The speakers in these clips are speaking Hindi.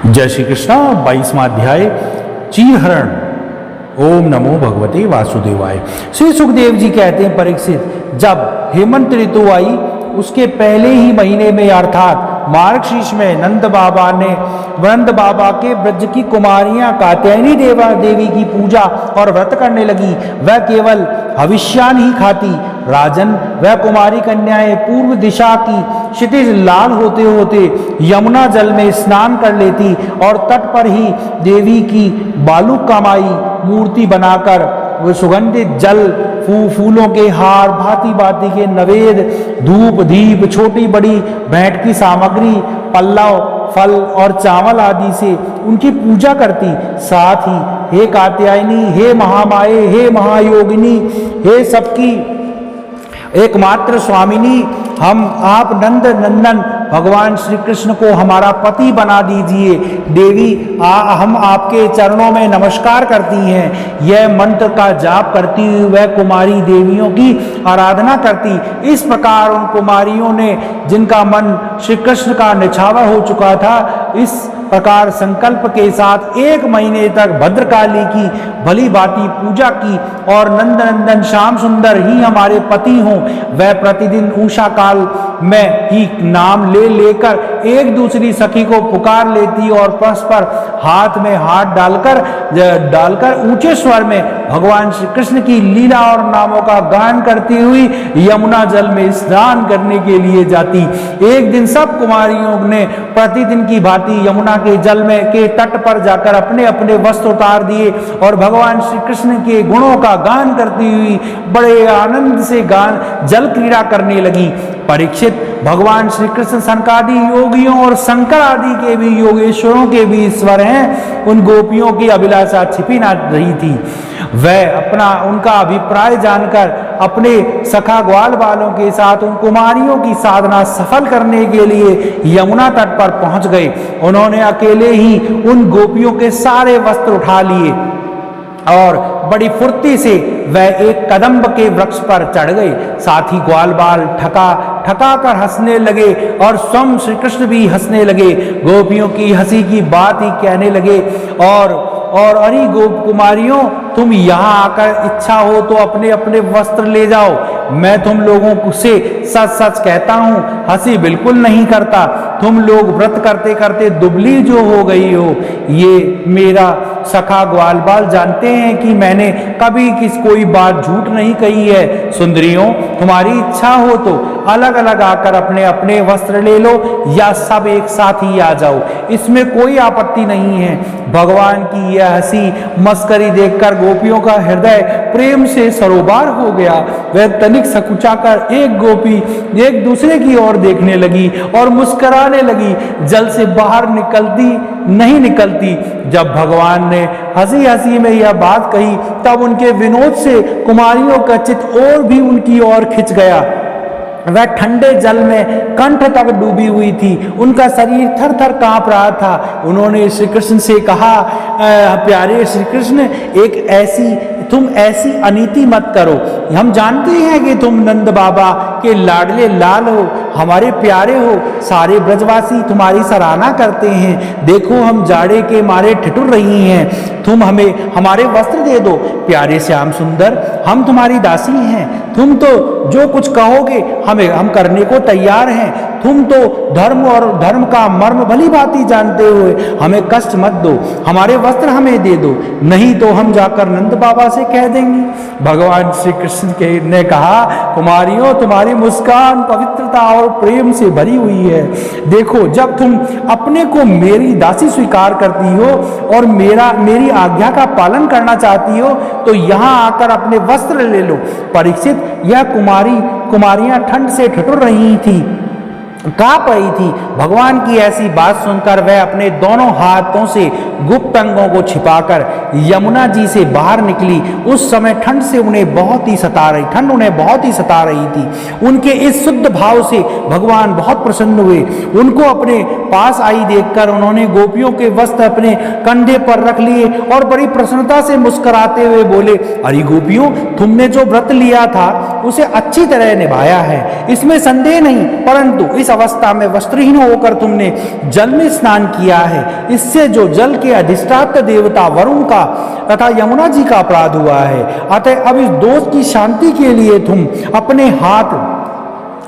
जय श्री कृष्ण। 22वां अध्याय चीरहरण। ओम नमो भगवते वासुदेवाय। श्री सुखदेव जी कहते हैं, परीक्षित, जब हेमंत ऋतु आई उसके पहले ही महीने में अर्थात मार्गशीर्ष में नंद बाबा के ब्रज की कुमारियां कात्यायनी देवी की पूजा और व्रत करने लगी। वह केवल हविष्यान ही खाती। राजन, वह कुमारी कन्याएं पूर्व दिशा की क्षितिज लाल होते होते यमुना जल में स्नान कर लेती और तट पर ही देवी की बालू कामाई मूर्ति बनाकर वो सुगंधित जल, फूलों के हार, भांति भांति के नवेद, धूप दीप, छोटी बड़ी भेंट की सामग्री, पल्लव, फल और चावल आदि से उनकी पूजा करती। साथ ही हे कात्यायनी, हे महामाये, हे महायोगिनी, हे सबकी एकमात्र स्वामिनी, आप नंद नंदन भगवान श्री कृष्ण को हमारा पति बना दीजिए। देवी, हम आपके चरणों में नमस्कार करती हैं। यह मंत्र का जाप करती हुई वह कुमारी देवियों की आराधना करती। इस प्रकार उन कुमारियों ने, जिनका मन श्री कृष्ण का निछावर हो चुका था, इस प्रकार संकल्प के साथ 1 महीने तक भद्रकाली की भली भांति पूजा की और नंदनंदन श्याम सुंदर ही हमारे पति हों। वह प्रतिदिन उषा काल में ही नाम ले लेकर एक दूसरी सखी को पुकार लेती और परस्पर हाथ में हाथ डालकर ऊंचे स्वर में भगवान श्री कृष्ण की लीला और नामों का गान करती हुई यमुना जल में स्नान करने के लिए जाती। एक दिन सब कुमारियों ने प्रतिदिन की भांति यमुना के जल में के तट पर जाकर अपने अपने वस्त्र उतार दिए और भगवान श्री कृष्ण के गुणों का गान करती हुई बड़े आनंद से जल क्रीड़ा करने लगी। परीक्षित, भगवान श्री कृष्ण सनकादि योगियों और शंकर आदि के भी योगेश्वरों के भी ईश्वर हैं। उन गोपियों की अभिलाषा छिपी ना रही थी। वह उनका अभिप्राय जानकर अपने सखा ग्वाल बालों के साथ उन कुमारियों की साधना सफल करने के लिए यमुना तट पर पहुंच गए। उन्होंने अकेले ही उन गोपियों के सारे वस्त्र उठा लिए और बड़ी फुर्ती से वह एक कदम्ब के वृक्ष पर चढ़ गए। साथ ही ग्वाल बाल ठका कर हंसने लगे और स्वयं श्री कृष्ण भी हंसने लगे। गोपियों की हंसी की बात ही कहने लगे और अरे गोप कुमारियों, तुम यहाँ आकर इच्छा हो तो अपने अपने वस्त्र ले जाओ। मैं तुम लोगों से सच सच कहता हूँ, हंसी बिल्कुल नहीं करता। तुम लोग व्रत करते करते दुबली जो हो गई हो। ये मेरा सखा ग्वाल बाल जानते हैं कि मैंने कभी कोई बात झूठ नहीं कही है। सुंदरियों, तुम्हारी इच्छा हो तो अलग अलग आकर अपने अपने वस्त्र ले लो या सब एक साथ ही आ जाओ, इसमें कोई आपत्ति नहीं है। भगवान की यह हंसी मस्करी देखकर गोपियों का हृदय प्रेम से सरोबार हो गया। वह तनिक सकुचाकर एक गोपी एक दूसरे की ओर देखने लगी और मुस्कुराने लगी। जल से बाहर नहीं निकलती। जब भगवान ने हंसी हंसी में यह बात कही तब उनके विनोद से कुमारियों का चित्त और भी उनकी ओर खिंच गया। वह ठंडे जल में कंठ तक डूबी हुई थी। उनका शरीर थर थर कांप रहा था। उन्होंने श्री कृष्ण से कहा, प्यारे श्री कृष्ण, तुम ऐसी अनीति मत करो। हम जानते हैं कि तुम नंद बाबा के लाडले लाल हो, हमारे प्यारे हो। सारे ब्रजवासी तुम्हारी सराहना करते हैं। देखो, हम जाड़े के मारे ठिठुर रही हैं। तुम हमें हमारे वस्त्र दे दो। प्यारे श्याम सुंदर, हम तुम्हारी दासी हैं। तुम तो जो कुछ कहोगे हम करने को तैयार हैं। तुम तो धर्म और धर्म का मर्म भली भांति जानते हुए हमें कष्ट मत दो। हमारे वस्त्र हमें दे दो, नहीं तो हम जाकर नंद बाबा से कह देंगे। भगवान श्री कृष्ण ने कहा, कुमारियों, तुम्हारी मुस्कान पवित्रता और प्रेम से भरी हुई है। देखो, जब तुम अपने को मेरी दासी स्वीकार करती हो और मेरी आज्ञा का पालन करना चाहती हो तो यहाँ आकर अपने वस्त्र ले लो। परीक्षित, यह कुमारियां ठंड से ठिठुर रही थी, कांप रही थी। भगवान की ऐसी बात सुनकर वह अपने दोनों हाथों से गुप्त अंगों को छिपाकर यमुना जी से बाहर निकली। उस समय ठंड से उन्हें बहुत ही सता रही थी। उनके इस शुद्ध भाव से भगवान बहुत प्रसन्न हुए। उनको अपने पास आई देखकर उन्होंने गोपियों के वस्त्र अपने कंधे पर रख लिए और बड़ी प्रसन्नता से मुस्कुराते हुए बोले, अरे गोपियों, तुमने जो व्रत लिया था उसे अच्छी तरह निभाया है, इसमें संदेह नहीं, परंतु इस अवस्था में वस्त्रहीन होकर तुमने जल में स्नान किया है। इससे जो जल के अधिष्ठात्र देवता वरुण का तथा यमुना जी का अपराध हुआ है। अतः अब इस दोष की शांति के लिए तुम अपने हाथ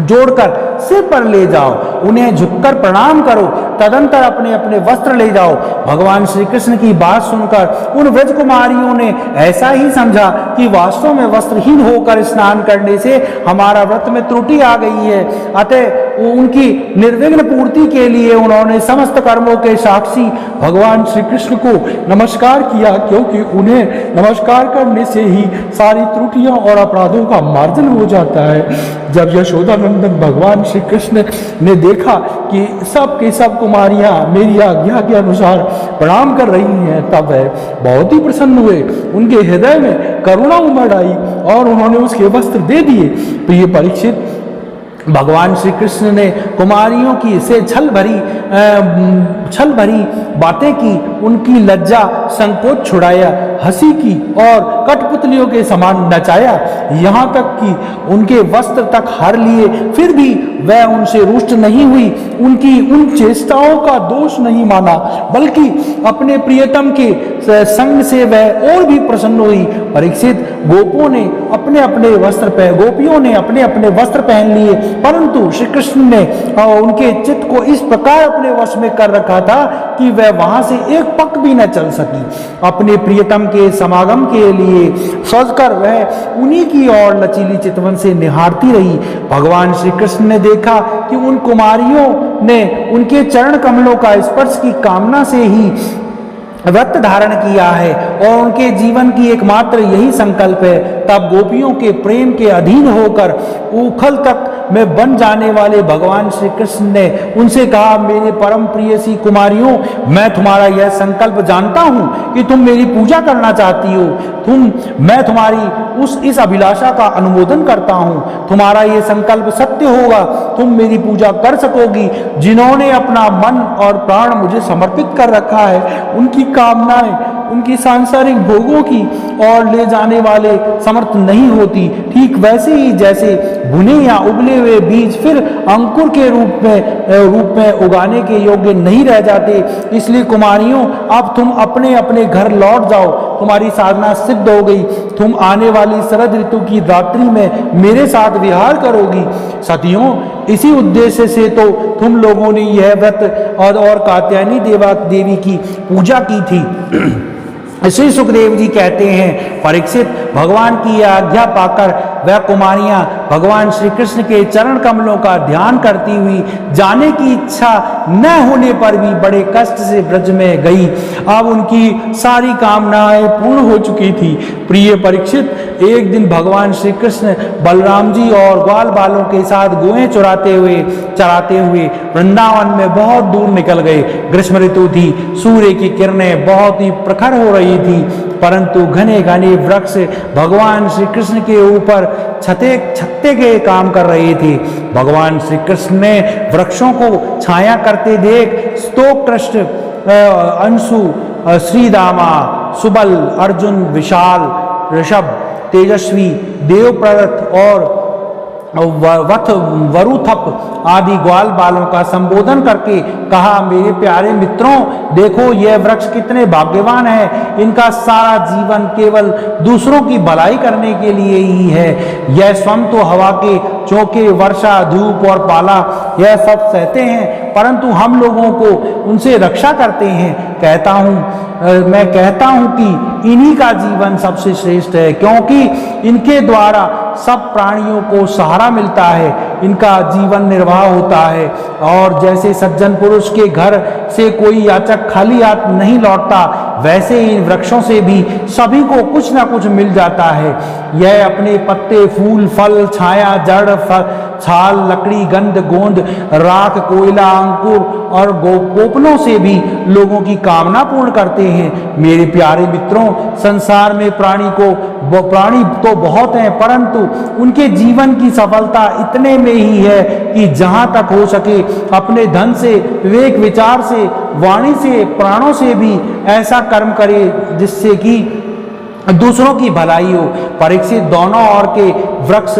जोड़कर सिर पर ले जाओ, उन्हें झुककर प्रणाम करो, तदंतर अपने अपने वस्त्र ले जाओ। भगवान श्री कृष्ण की बात सुनकर उन व्रज कुमारियों ने ऐसा ही समझा कि वास्तव में वस्त्रहीन होकर स्नान करने से हमारा व्रत में त्रुटि आ गई है। अतः उनकी निर्विघ्न पूर्ति के लिए उन्होंने समस्त कर्मों के साक्षी भगवान श्री कृष्ण को नमस्कार किया, क्योंकि उन्हें नमस्कार करने से ही सारी त्रुटियों और अपराधों का मार्जन हो जाता है। जब यशोदानंदन भगवान श्री कृष्ण ने देखा कि सब के सब कुमारियां मेरी आज्ञा के अनुसार प्रणाम कर रही हैं, तब वह बहुत ही प्रसन्न हुए। उनके हृदय में करुणा उमड़ आई और उन्होंने उसके वस्त्र दे दिए। प्रिय परीक्षित, भगवान श्री कृष्ण ने कुमारियों की से छल भरी बातें की, उनकी लज्जा संकोच छुड़ाया, हंसी की और कठपुतलियों के समान नचाया, यहाँ तक कि उनके वस्त्र तक हर लिए, फिर भी वह उनसे रुष्ट नहीं हुई। उनकी उन चेष्टाओं का दोष नहीं माना, बल्कि अपने प्रियतम के संग से वह और भी प्रसन्न हुई। परीक्षित, गोपियों ने अपने अपने वस्त्र पहन लिए, परंतु श्री कृष्ण ने उनके चित्त को इस प्रकार अपने वश में कर रखा था कि वह वहां से एक पग भी न चल सकी। अपने प्रियतम के समागम के लिए सजकर वह उन्हीं की ओर लचीली चितवन से निहारती रही। भगवान श्री कृष्ण ने देखा कि उन कुमारियों ने उनके चरण कमलों का स्पर्श की कामना से ही व्रत धारण किया है और उनके जीवन की एकमात्र यही संकल्प है। तब गोपियों के प्रेम के अधीन होकर उखल तक में बन जाने वाले भगवान श्री कृष्ण ने उनसे कहा, मेरे परम प्रिय सी कुमारियों, मैं तुम्हारा यह संकल्प जानता हूं कि तुम मेरी पूजा करना चाहती हो। मैं तुम्हारी इस अभिलाषा का अनुमोदन करता हूं। तुम्हारा यह संकल्प सत्य होगा, तुम मेरी पूजा कर सकोगी। जिन्होंने अपना मन और प्राण मुझे समर्पित कर रखा है, उनकी कामनाएं उनकी सांसारिक भोगों की ओर ले जाने वाले समर्थ नहीं होती। ठीक वैसे ही जैसे भुने या उबले हुए बीज फिर अंकुर के रूप में उगाने के योग्य नहीं रह जाते, इसलिए कुमारियों, अब तुम अपने अपने घर लौट जाओ। तुम्हारी साधना सिद्ध हो गई। तुम आने वाली शरद ऋतु की रात्रि में मेरे साथ विहार करोगी। सतियों, इसी उद्देश्य से तो तुम लोगों ने यह व्रत और कात्यायनी देवी की पूजा की थी। श्री सुखदेव जी कहते हैं, परीक्षित, भगवान की आज्ञा पाकर वह कुमारियां भगवान श्री कृष्ण के चरण कमलों का ध्यान करती हुई जाने की इच्छा न होने पर भी बड़े कष्ट से ब्रज में गई। अब उनकी सारी कामनाएं पूर्ण हो चुकी थी। प्रिय परीक्षित, एक दिन भगवान श्री कृष्ण बलराम जी और ग्वाल बालों के साथ गोएं चराते हुए वृंदावन में बहुत दूर निकल गए। ग्रीष्म ऋतु थी, सूर्य की किरणें बहुत ही प्रखर हो रही थी, परंतु घने घने वृक्ष भगवान श्री कृष्ण के ऊपर छत्ते के काम कर रहे थे। भगवान श्री कृष्ण ने वृक्षों को छाया करते देख स्तोत्रष्ट अंशु, श्रीदामा, सुबल, अर्जुन, विशाल, ऋषभ, तेजस्वी, देवप्रथ और वरुथप आदि ग्वाल बालों का संबोधन करके कहा, मेरे प्यारे मित्रों, देखो यह वृक्ष कितने भाग्यवान हैं। इनका सारा जीवन केवल दूसरों की भलाई करने के लिए ही है। यह स्वयं तो हवा के झोंके, वर्षा, धूप और पाला यह सब सहते हैं, परंतु हम लोगों को उनसे रक्षा करते हैं। मैं कहता हूं कि इन्हीं का जीवन सबसे श्रेष्ठ है, क्योंकि इनके द्वारा सब प्राणियों को सहारा मिलता है, इनका जीवन निर्वाह होता है। और जैसे सज्जन पुरुष के घर से कोई याचक खाली हाथ नहीं लौटता, वैसे इन वृक्षों से भी सभी को कुछ न कुछ मिल जाता है। यह अपने पत्ते, फूल, फल, छाया, जड़, छाल, लकड़ी, गंध, गोंद, राख, कोयला, अंकुर और कोपलों से भी लोगों की कामना पूर्ण करते हैं। मेरे प्यारे मित्रों, संसार में प्राणी तो बहुत हैं, परंतु उनके जीवन की सफलता इतने में ही है कि जहां तक हो सके अपने धन से, विवेक विचार से, वाणी से, प्राणों से भी ऐसा कर्म करे जिससे कि दूसरों की भलाई हो। परीक्षित, दोनों ओर के वृक्ष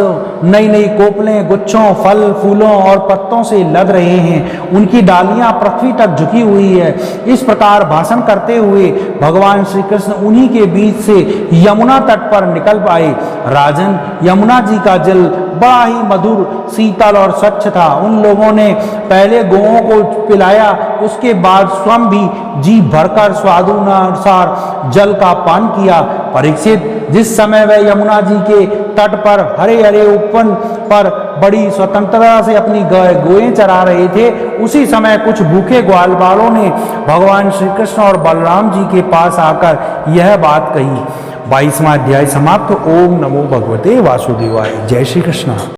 नई नई कोपलें, गुच्छों, फल, फूलों और पत्तों से लद रहे हैं। उनकी डालियां पृथ्वी तक झुकी हुई है। इस प्रकार भाषण करते हुए भगवान श्री कृष्ण उन्हीं के बीच से यमुना तट पर निकल पाए। राजन, यमुना जी का जल बड़ा ही मधुर, शीतल और स्वच्छ था। उन लोगों ने पहले गौओं को पिलाया, उसके बाद स्वयं भी जी भरकर स्वादुनुसार जल का पान किया। परीक्षित, जिस समय वह यमुना जी के तट पर हरे हरे उपवन पर बड़ी स्वतंत्रता से अपनी गोएं चरा रहे थे, उसी समय कुछ भूखे ग्वालवालों ने भगवान श्री कृष्ण और बलराम जी के पास आकर यह बात कही। 22वां अध्याय समाप्त। ओम नमो भगवते वासुदेवाय। जय श्री कृष्ण।